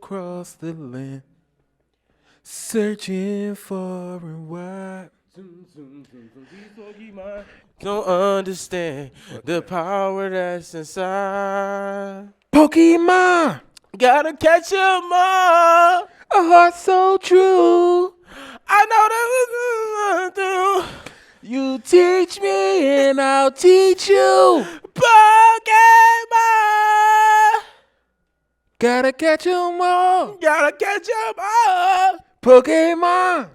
across the land, searching far and wide. Don't understand the power that's inside. Pokemon, Gotta catch 'em all. a heart so true. I know that we're gonna do. You teach me and I'll teach you. Pokemon. Gotta catch 'em all. Gotta catch 'em all. Pokemon.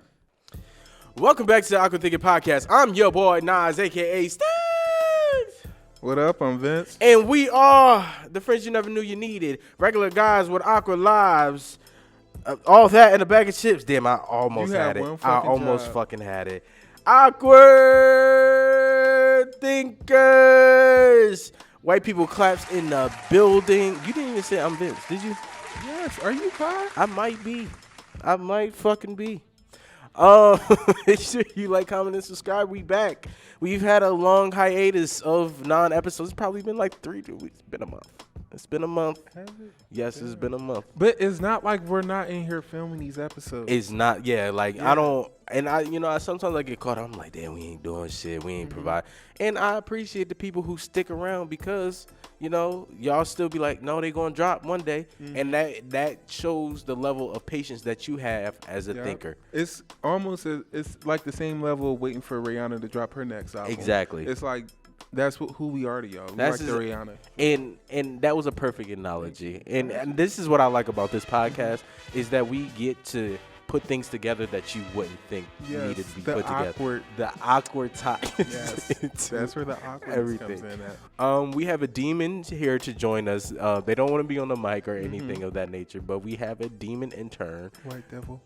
Welcome back to the Awkward Thinking Podcast. I'm your boy Nas, aka Stacks. What up? I'm Vince. And we are the friends you never knew you needed. Regular guys with awkward lives. All that and a bag of chips. Damn, I almost had it. I almost fucking had it. Awkward thinkers. White people claps in the building. You didn't even say I'm Vince, did you? Yes. Are you fine? I might be. I might fucking be. Make sure you like, comment, and subscribe. We back. We've had a long hiatus of non-episodes. It's probably been like 3 weeks. It's been a month. It's been a month. Has it? Yes, it's been a month. But it's not like we're not in here filming these episodes. It's not, yeah, like, Yeah. I don't, and I sometimes I get caught up, I'm like, damn, we ain't doing shit, we ain't provide. And I appreciate the people who stick around because, y'all still be like, no, they gonna drop one day. And that shows the level of patience that you have as a thinker. It's almost, it's like the same level of waiting for Rihanna to drop her next album. Exactly. It's like, that's who we are to y'all. We That's like the Rihanna. And that was a perfect analogy. And this is what I like about this podcast is that we get to put things together that you wouldn't think needed to be put together. The awkward tie. Yes, that's where the awkwardness comes in at. We have a demon here to join us. They don't want to be on the mic or anything of that nature, but we have a demon intern. White devil.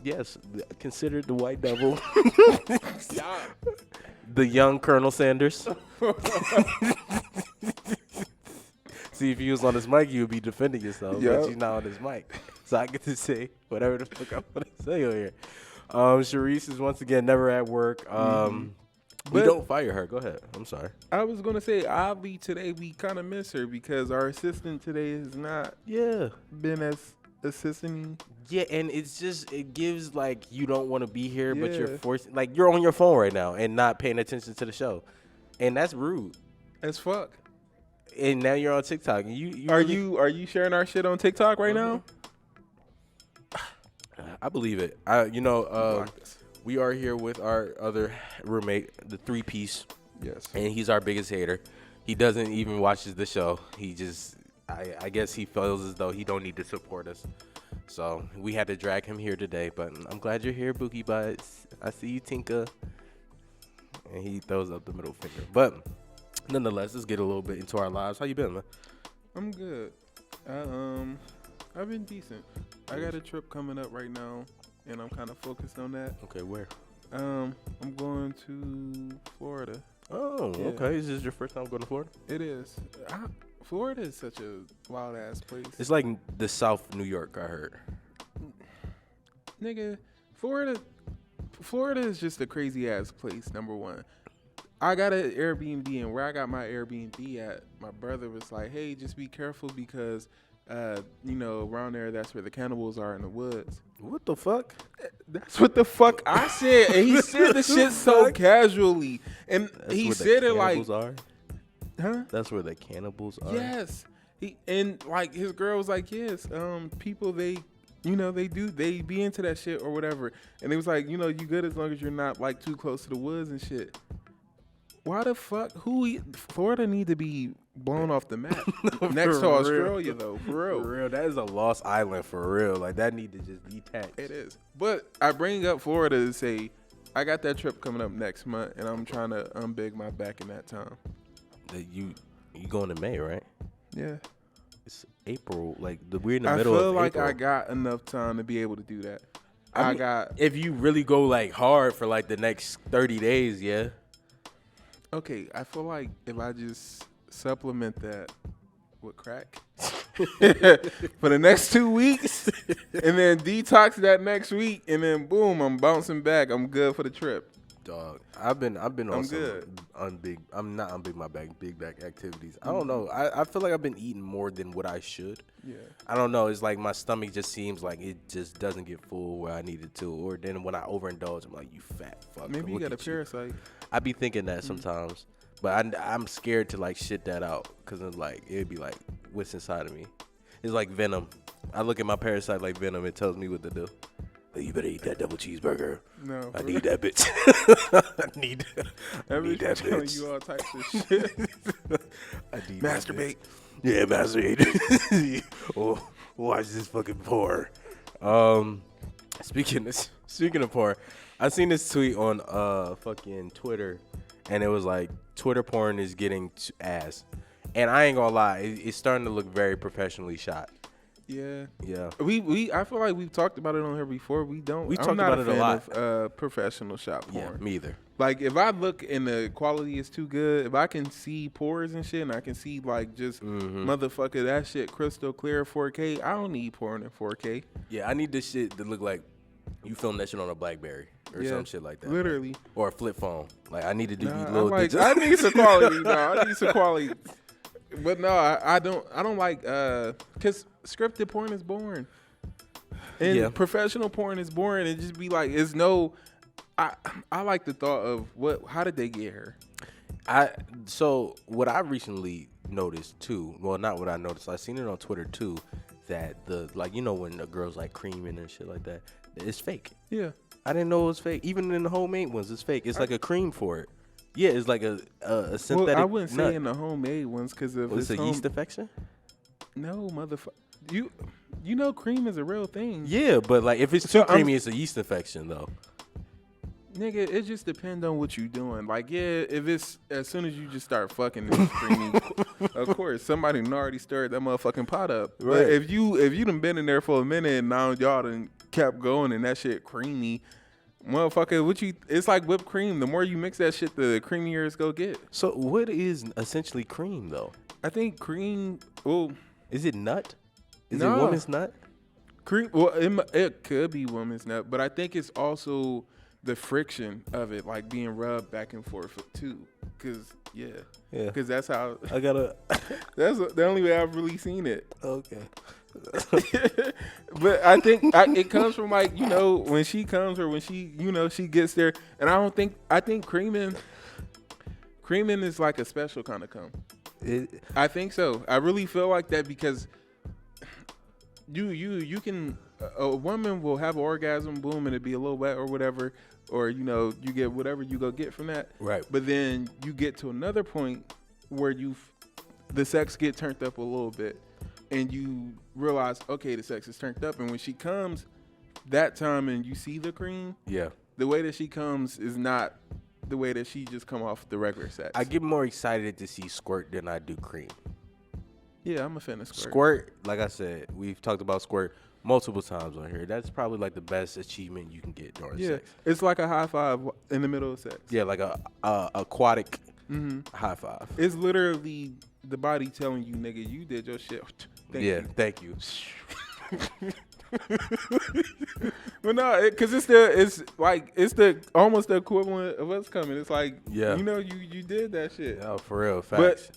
Yes, considered the white devil. The young Colonel Sanders. See, if you was on his mic, you would be defending yourself, but you're not on his mic. So I get to say whatever the fuck I want to say over here. Sharice is once again never at work. We don't fire her. Go ahead. I'm sorry. I was going to say, oddly, today we kind of miss her because our assistant today has not been as assisting. Yeah, and it gives like you don't want to be here, but you're forced, like you're on your phone right now and not paying attention to the show. And that's rude. As fuck. And now you're on TikTok. And you are you sharing our shit on TikTok right now? I believe it. We are here with our other roommate, the 3-piece. Yes. And he's our biggest hater. He doesn't even watch the show. He just, I guess he feels as though he don't need to support us. So we had to drag him here today. But I'm glad you're here, Bookie Butts. I see you, Tinka. And he throws up the middle finger. But nonetheless, let's get a little bit into our lives. How you been, man? I'm good. I've been decent. I got a trip coming up right now, and I'm kind of focused on that. Okay, where? I'm going to Florida. Oh, Yeah. okay. Is this your first time going to Florida? It is. Florida is such a wild ass place. It's like the South New York, I heard. Nigga, Florida is just a crazy ass place. Number one. I got an Airbnb, and where I got my Airbnb at, my brother was like, hey, just be careful because, around there, that's where the cannibals are in the woods. What the fuck? That's what the fuck I said. And he said the shit so casually. And That's he where said the it like, cannibals are? huh? That's where the cannibals are? Yes. And like his girl was like, yes, people, they be into that shit or whatever. And they was like, you good as long as you're not like too close to the woods and shit. Why the fuck? Florida need to be blown off the map next to Australia, though. For real. For real. That is a lost island for real. Like, that need to just detach. It is. But I bring up Florida to say I got that trip coming up next month, and I'm trying to unbig my back in that time. You going to May, right? Yeah. It's April. Like, we're in the middle of April. I feel like I got enough time to be able to do that. If you really go, like, hard for, like, the next 30 days, yeah. Okay, I feel like if I just supplement that with crack for the next 2 weeks and then detox that next week and then boom, I'm bouncing back. I'm good for the trip. Dog, I've been on I'm some good. I'm not on big back activities. I don't know. I feel like I've been eating more than what I should. Yeah. I don't know. It's like my stomach just seems like it just doesn't get full where I need it to. Or then when I overindulge, I'm like, you fat fuck. Maybe you look got a at you. parasite. I be thinking that sometimes, but I'm scared to like shit that out because it's like it'd be like what's inside of me. It's like venom. I look at my parasite like venom. It tells me what to do. You better eat that double cheeseburger. No. I need that bitch. I need that telling bitch. you all types of shit. I need Masturbate. That bitch. Yeah, masturbate. Oh, watch this fucking porn. Speaking of porn, I seen this tweet on fucking Twitter, and it was like Twitter porn is getting ass, and I ain't gonna lie, it's starting to look very professionally shot. Yeah. Yeah. I feel like we've talked about it on here before. We I'm talked not about it a fan lot. of professional shop porn. Yeah, me either. Like if I look and the quality is too good, if I can see pores and shit, and I can see like just motherfucker that shit crystal clear 4K, I don't need porn in 4K. Yeah, I need this shit to look like you filmed that shit on a BlackBerry or some shit like that. Literally. Or a flip phone. Like I needed to be Nah, little. I need some quality. I need some quality. But no, I don't like cause scripted porn is boring. And professional porn is boring. It just be like it's no. I like the thought of how did they get her? So what I recently noticed too. Well, not what I noticed. I seen it on Twitter too. That when a girl's like creaming and shit like that, it's fake. Yeah. I didn't know it was fake. Even in the homemade ones, it's fake. It's like a cream for it. Yeah, it's like a synthetic. Well, I wouldn't nut. say in the homemade ones because of it's a yeast infection. No, motherfucker. You know cream is a real thing. Yeah, but like if it's too creamy, it's a yeast infection though. Nigga, it just depends on what you doing. Like, yeah, if it's as soon as you just start fucking it's creamy, of course somebody done already stirred that motherfucking pot up. Right. But if you done been in there for a minute and now y'all done kept going and that shit creamy, motherfucker, it's like whipped cream. The more you mix that shit, the creamier it's gonna get. So what is essentially cream though? I think cream. Well, is it nut? Is it woman's nut? Cream. Well, it could be woman's nut, but I think it's also the friction of it, like being rubbed back and forth too. Cause cause that's how I gotta. That's the only way I've really seen it. Okay. But I think it comes from like when she comes or when she she gets there, and I think creaming is like a special kind of cum. I think so. I really feel like that because you can a woman will have an orgasm, boom, and it be a little wet or whatever, or you get whatever you go get from that. Right. But then you get to another point where the sex get turned up a little bit, and you realize, okay, the sex is turned up, and when she comes that time and you see the cream, the way that she comes is not the way that she just come off the regular sex. I get more excited to see squirt than I do cream. Yeah, I'm a fan of squirt. Squirt, like I said, we've talked about squirt multiple times on here. That's probably like the best achievement you can get during sex. It's like a high five in the middle of sex. Yeah, like a aquatic high five. It's literally the body telling you, nigga, you did your shit. Thank you. But no, because it's almost the equivalent of us coming. It's like you did that shit. Oh, for real, facts. But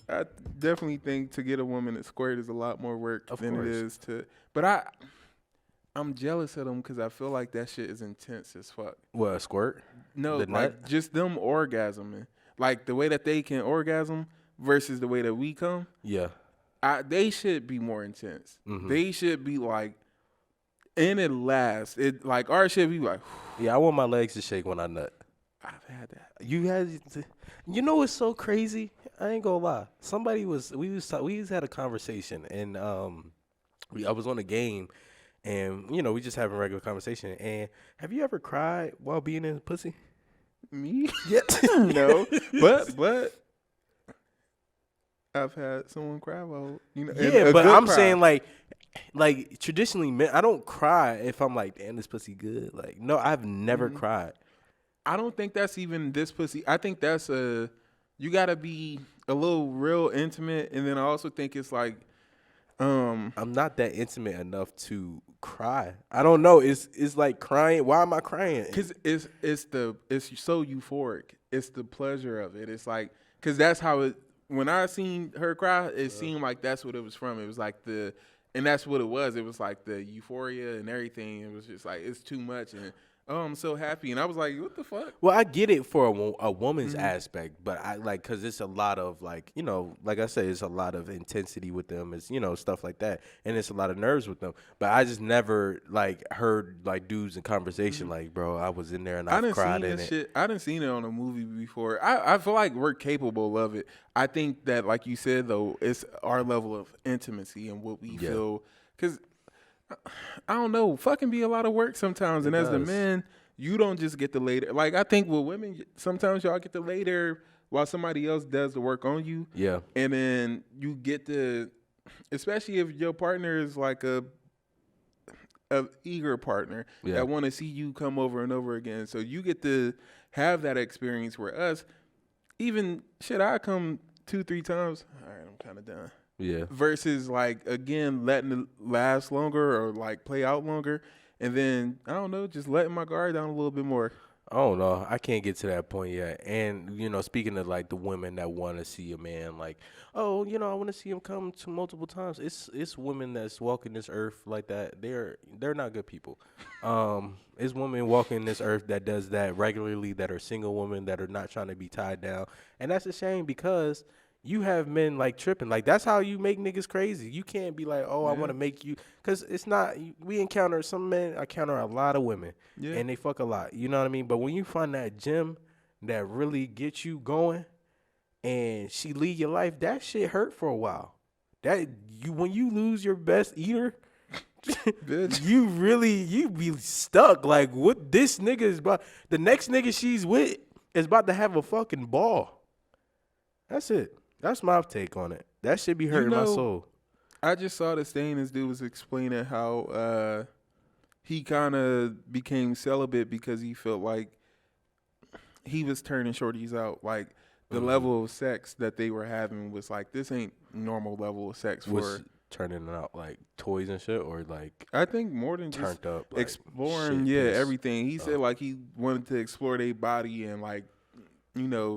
I definitely think to get a woman to squirt is a lot more work than it is to. But I'm jealous of them because I feel like that shit is intense as fuck. What, a squirt? No, like just them orgasming, like the way that they can orgasm versus the way that we come. Yeah. They should be more intense. Mm-hmm. They should be like, and it lasts. It like our shit be like. Yeah, I want my legs to shake when I nut. I've had that. It's so crazy. I ain't gonna lie. We had a conversation, and I was on a game, and we just having a regular conversation. And have you ever cried while being in pussy? Me? Yeah. No, but. I've had someone cry while Yeah, but I'm saying like traditionally, men, I don't cry if I'm like, damn, this pussy good. Like, no, I've never cried. I don't think that's even this pussy. I think that's you gotta be a little real intimate, and then I also think it's like I'm not that intimate enough to cry. I don't know. It's like crying. Why am I crying? Cause it's so euphoric. It's the pleasure of it. It's like, cause that's how it. When I seen her cry, it seemed like that's what it was from. It was like and that's what it was. It was like the euphoria and everything. It was just like it's too much, and oh, I'm so happy. And I was like, what the fuck? Well, I get it for a woman's aspect, but I like because it's a lot of like like I said, it's a lot of intensity with them. It's stuff like that, and it's a lot of nerves with them. But I just never like heard like dudes in conversation like, bro, I was in there and I cried in it. Shit. I done seen it on a movie before. I feel like we're capable of it. I think that, like you said, though, it's our level of intimacy and what we feel. Because I don't know, fucking be a lot of work sometimes. And as the men, you don't just get the later. Like, I think with women, sometimes y'all get the later while somebody else does the work on you. Yeah. And then you get especially if your partner is like a eager partner that want to see you come over and over again. So you get to have that experience where even shit, I come 2-3 times. All right, I'm kind of done. Yeah. Versus like, again, letting it last longer or like play out longer. And then, I don't know, just letting my guard down a little bit more. I don't know. I can't get to that point yet. And, speaking of like the women that want to see a man like, oh, I want to see him come to multiple times. It's women that's walking this earth like that. They're not good people. It's women walking this earth that does that regularly, that are single women, that are not trying to be tied down. And that's a shame because you have men like tripping. Like that's how you make niggas crazy. You can't be like, oh, I want to make you, because it's not. We encounter some men. I encounter a lot of women, and they fuck a lot. You know what I mean? But when you find that gem that really gets you going, and she lead your life, that shit hurt for a while. When you lose your best eater, you be stuck. Like what this nigga is about. The next nigga she's with is about to have a fucking ball. That's it. That's my take on it. That should be hurting my soul. I just saw this thing. This dude was explaining how he kind of became celibate because he felt like he was turning shorties out. Like the level of sex that they were having was like, this ain't normal level of sex for turning it out like toys and shit, or like I think more than turned just up, like exploring, everything. He said like he wanted to explore their body and like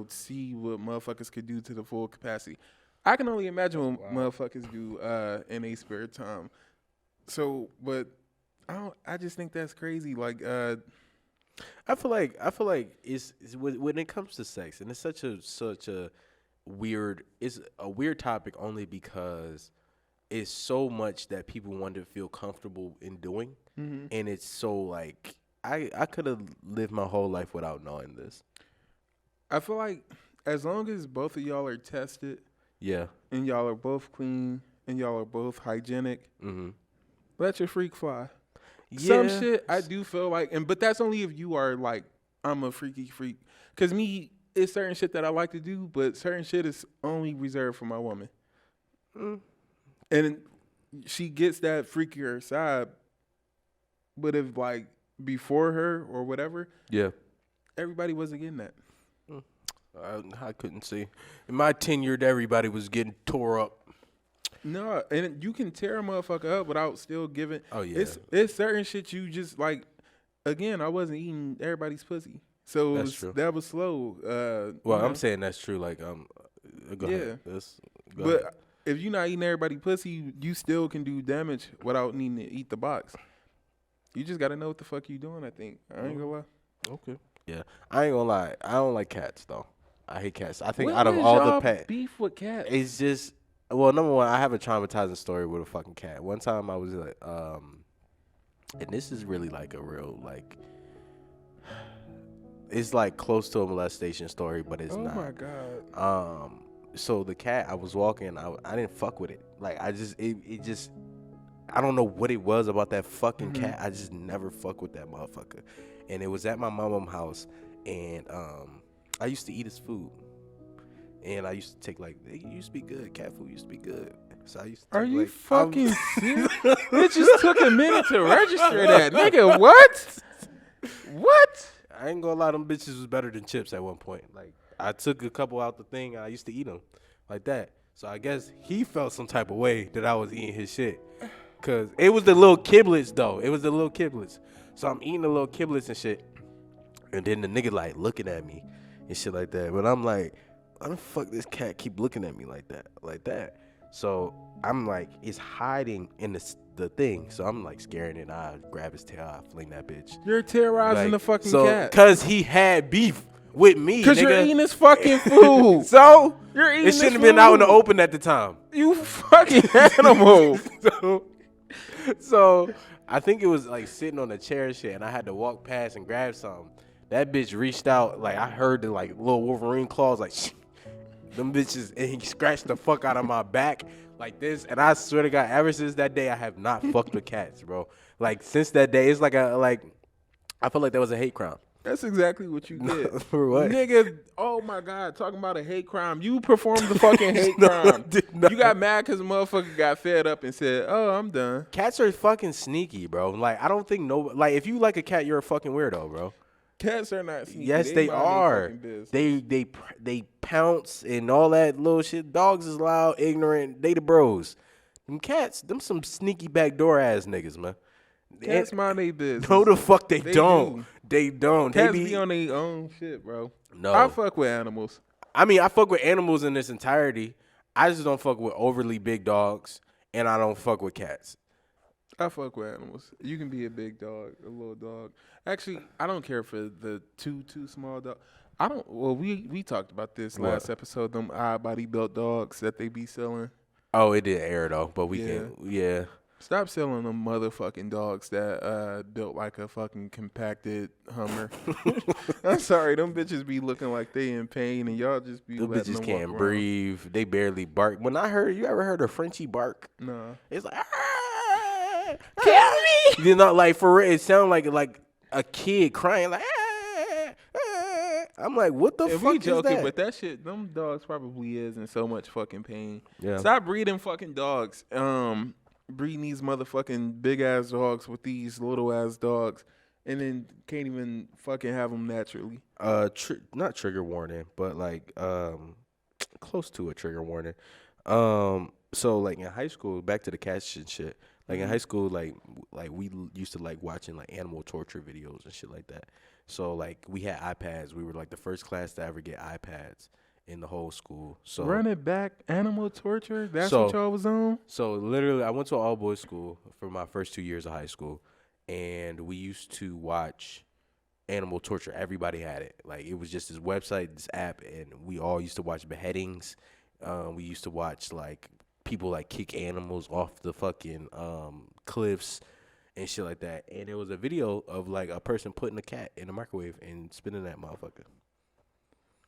see what motherfuckers could do to the full capacity. I can only imagine what motherfuckers do in a spare time. So, but I just think that's crazy. Like, I feel like it's when it comes to sex, and it's such a weird. It's a weird topic only because it's so much that people want to feel comfortable in doing, and it's so like I could have lived my whole life without knowing this. I feel like as long as both of y'all are tested, and y'all are both clean, and y'all are both hygienic, let your freak fly. Some shit I do feel like, but that's only if you are like, I'm a freaky freak. Cause me, it's certain shit that I like to do, but certain shit is only reserved for my woman. And she gets that freakier side, but if like before her or whatever, everybody wasn't getting that. I couldn't see. In my tenure, everybody was getting tore up. No, and you can tear a motherfucker up without still giving. Oh yeah, it's certain shit you just like. Again, I wasn't eating everybody's pussy, so that was slow. I'm saying that's true. Like go ahead. But if you're not eating everybody's pussy, you still can do damage without needing to eat the box. You just gotta know what the fuck you doing. I think I ain't gonna lie. Okay. Yeah, I ain't gonna lie. I don't like cats though. I hate cats. I think out of all the pets, beef with cats. It's just number one, I have a traumatizing story with a fucking cat. One time I was like, and this is really like a real like, it's like close to a molestation story, but it's not. Oh my god. So the cat, I was walking, I didn't fuck with it. Like it just, I don't know what it was about that fucking cat. I just never fuck with that motherfucker. And it was at my mama's house, and I used to eat his food, and I used to take like, it used to be good. Cat food used to be good. So I used to. Are you fucking serious? It just took a minute to register that, nigga. What? What? I ain't gonna lie, them bitches was better than chips at one point. Like I took a couple out the thing, I used to eat them like that. So I guess he felt some type of way that I was eating his shit. Cause it was the little kiblets though. It was the little kiblets. So I'm eating the little kiblets and shit. And then the nigga like looking at me and shit like that. But I'm like, why the fuck this cat keep looking at me like that? So I'm like, it's hiding in the thing. So I'm like scaring it. I grab his tail, I fling that bitch. You're terrorizing the fucking cat. Cause he had beef with me. Cause nigga. you're eating his fucking food. So you're eating. It shouldn't have been out in the open at the time. You fucking animal. So I think it was like sitting on a chair and shit, and I had to walk past and grab something. That bitch reached out, like I heard the like little Wolverine claws, like them bitches, and he scratched the fuck out of my back like this. And I swear to God, ever since that day, I have not fucked with cats, bro. Like since that day, it's like I feel like that was a hate crime. That's exactly what you did. For what? Nigga, oh my God, talking about a hate crime. You performed the fucking hate crime. You got mad because a motherfucker got fed up and said, oh, I'm done. Cats are fucking sneaky, bro. Like, I don't think like, if you like a cat, you're a fucking weirdo, bro. Cats are not sneaky. Yes, they are. They pounce and all that little shit. Dogs is loud, ignorant. They the bros. Them cats, them some sneaky backdoor ass niggas, man. Cats mind they business. No, the fuck they don't. Do. They don't. Cats they be on their own shit, bro. No. I fuck with animals. I mean, I fuck with animals in its entirety. I just don't fuck with overly big dogs, and I don't fuck with cats. I fuck with animals. You can be a big dog, a little dog. Actually, I don't care for the too small dog. I don't. Well, we talked about this last episode. Them odd body built dogs that they be selling. Oh, it did air though, but we can't. Yeah. Stop selling them motherfucking dogs that built like a fucking compacted Hummer. I'm sorry, them bitches be looking like they in pain, and y'all just be. Them letting bitches them can't walk breathe. They barely bark. When I heard, you ever heard a Frenchie bark? No. It's like, kill me. You know, like for real, it sounded like a kid crying, like. I'm like, what the fuck is that? But that shit, them dogs probably is in so much fucking pain. Yeah. Stop breeding fucking dogs. Breeding these motherfucking big ass dogs with these little ass dogs, and then can't even fucking have them naturally. Not trigger warning, but like close to a trigger warning. So like in high school, back to the cats and shit. Like in high school, like we used to like watching like animal torture videos and shit like that. So like we had iPads. We were like the first class to ever get iPads in the whole school. So run it back, animal torture. That's what y'all was on. So literally, I went to an all boys school for my first 2 years of high school, and we used to watch animal torture. Everybody had it. Like it was just this website, this app, and we all used to watch beheadings. We used to watch like people like kick animals off the fucking cliffs and shit like that. And there was a video of like a person putting a cat in a microwave and spinning that motherfucker.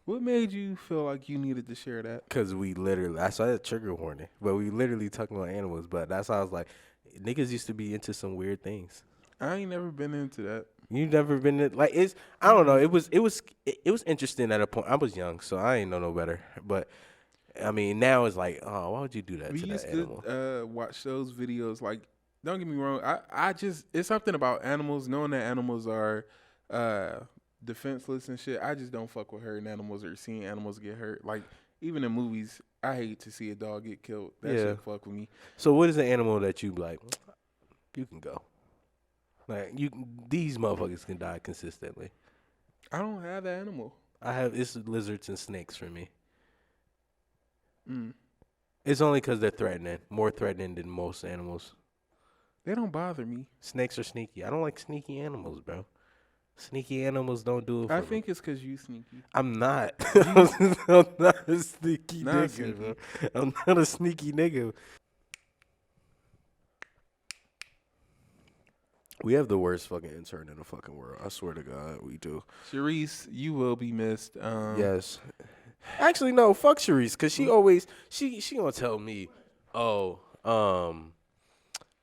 What made you feel like you needed to share that? Because I saw that trigger warning, but we literally talking about animals. But that's how I was like, niggas used to be into some weird things. I ain't never been into that. You never been in, like, it's, I don't know. It was interesting at a point. I was young, so I ain't know no better. But I mean, now it's like, oh, why would you do that to that animal? We used to watch those videos. Like, don't get me wrong. I just, it's something about animals, knowing that animals are defenseless and shit. I just don't fuck with hurting animals or seeing animals get hurt. Like, even in movies, I hate to see a dog get killed. That shit fuck with me. So what is the animal that you like, you can go? Like, these motherfuckers can die consistently. I don't have that animal. It's lizards and snakes for me. It's only because they're threatening. More threatening than most animals. They don't bother me. Snakes are sneaky. I don't like sneaky animals, bro. Sneaky animals don't do it for I me. think it's because you sneaky. I'm not. I'm not a sneaky nigga, sneaky. bro. I'm not a sneaky nigga. We have the worst fucking intern in the fucking world. I swear to God, we do. Sharice, you will be missed. Yes. Actually, no. Fuck Sharice, because she always she gonna tell me,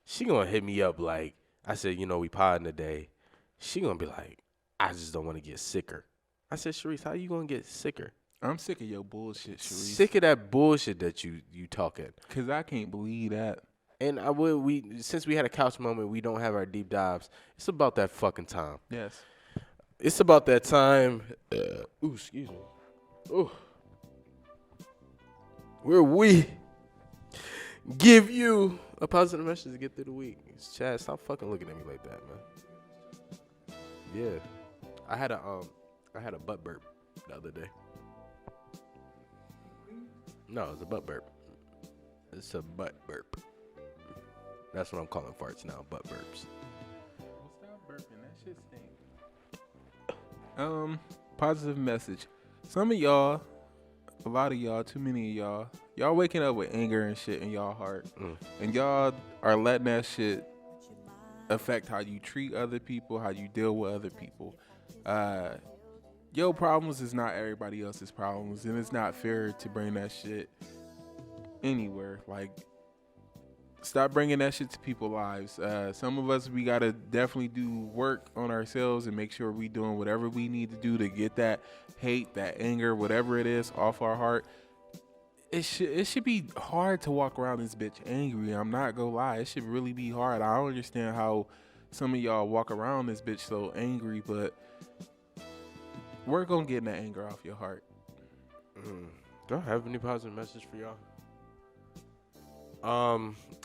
she gonna hit me up like I said. We podding today. She gonna be like, I just don't want to get sicker. I said, Sharice, how you gonna get sicker? I'm sick of your bullshit, Sharice. Sick of that bullshit that you talking. Cause I can't believe that. And since we had a couch moment, we don't have our deep dives. It's about that fucking time. Yes. It's about that time. Ooh, excuse me. Ooh. where we give you a positive message to get through the week. Chad, stop fucking looking at me like that, man. Yeah, I had a butt burp the other day. No, it's a butt burp. It's a butt burp. That's what I'm calling farts now, butt burps. Well, stop burping. That shit stink. Positive message. Some of y'all, a lot of y'all, too many of y'all waking up with anger and shit in y'all heart. And y'all are letting that shit affect how you treat other people, how you deal with other people. Your problems is not everybody else's problems, and it's not fair to bring that shit anywhere. Like, stop bringing that shit to people's lives. Some of us, we gotta definitely do work on ourselves and make sure we doing whatever we need to do to get that hate, that anger, whatever it is, off our heart. It should be hard to walk around this bitch angry. I'm not gonna lie. It should really be hard. I don't understand how some of y'all walk around this bitch so angry, but work on getting that anger off your heart. Do I have any positive message for y'all?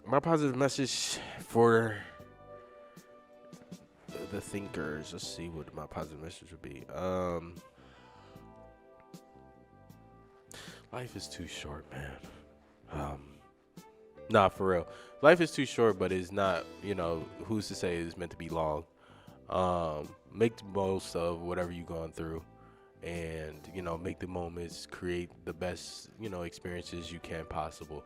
My positive message for the thinkers. Let's see what my positive message would be. Life is too short, man. Nah, for real. Life is too short, but it's not, who's to say it's meant to be long. Make the most of whatever you're going through and, make the moments, create the best, experiences you can possible.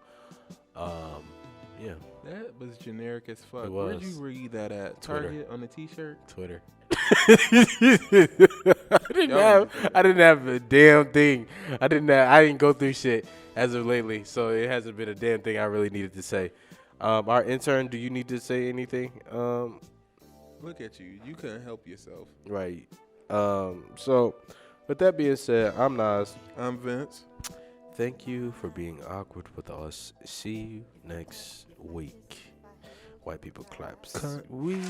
Yeah. That was generic as fuck. It was. Where'd you read that at? Twitter. Target on the t-shirt? Twitter. I didn't have a damn thing. I didn't go through shit as of lately, so it hasn't been a damn thing I really needed to say. Our intern, do you need to say anything? Look at you. You couldn't help yourself. Right. So with that being said, I'm Nas. I'm Vince. Thank you for being awkward with us. See you next week. White people claps. We.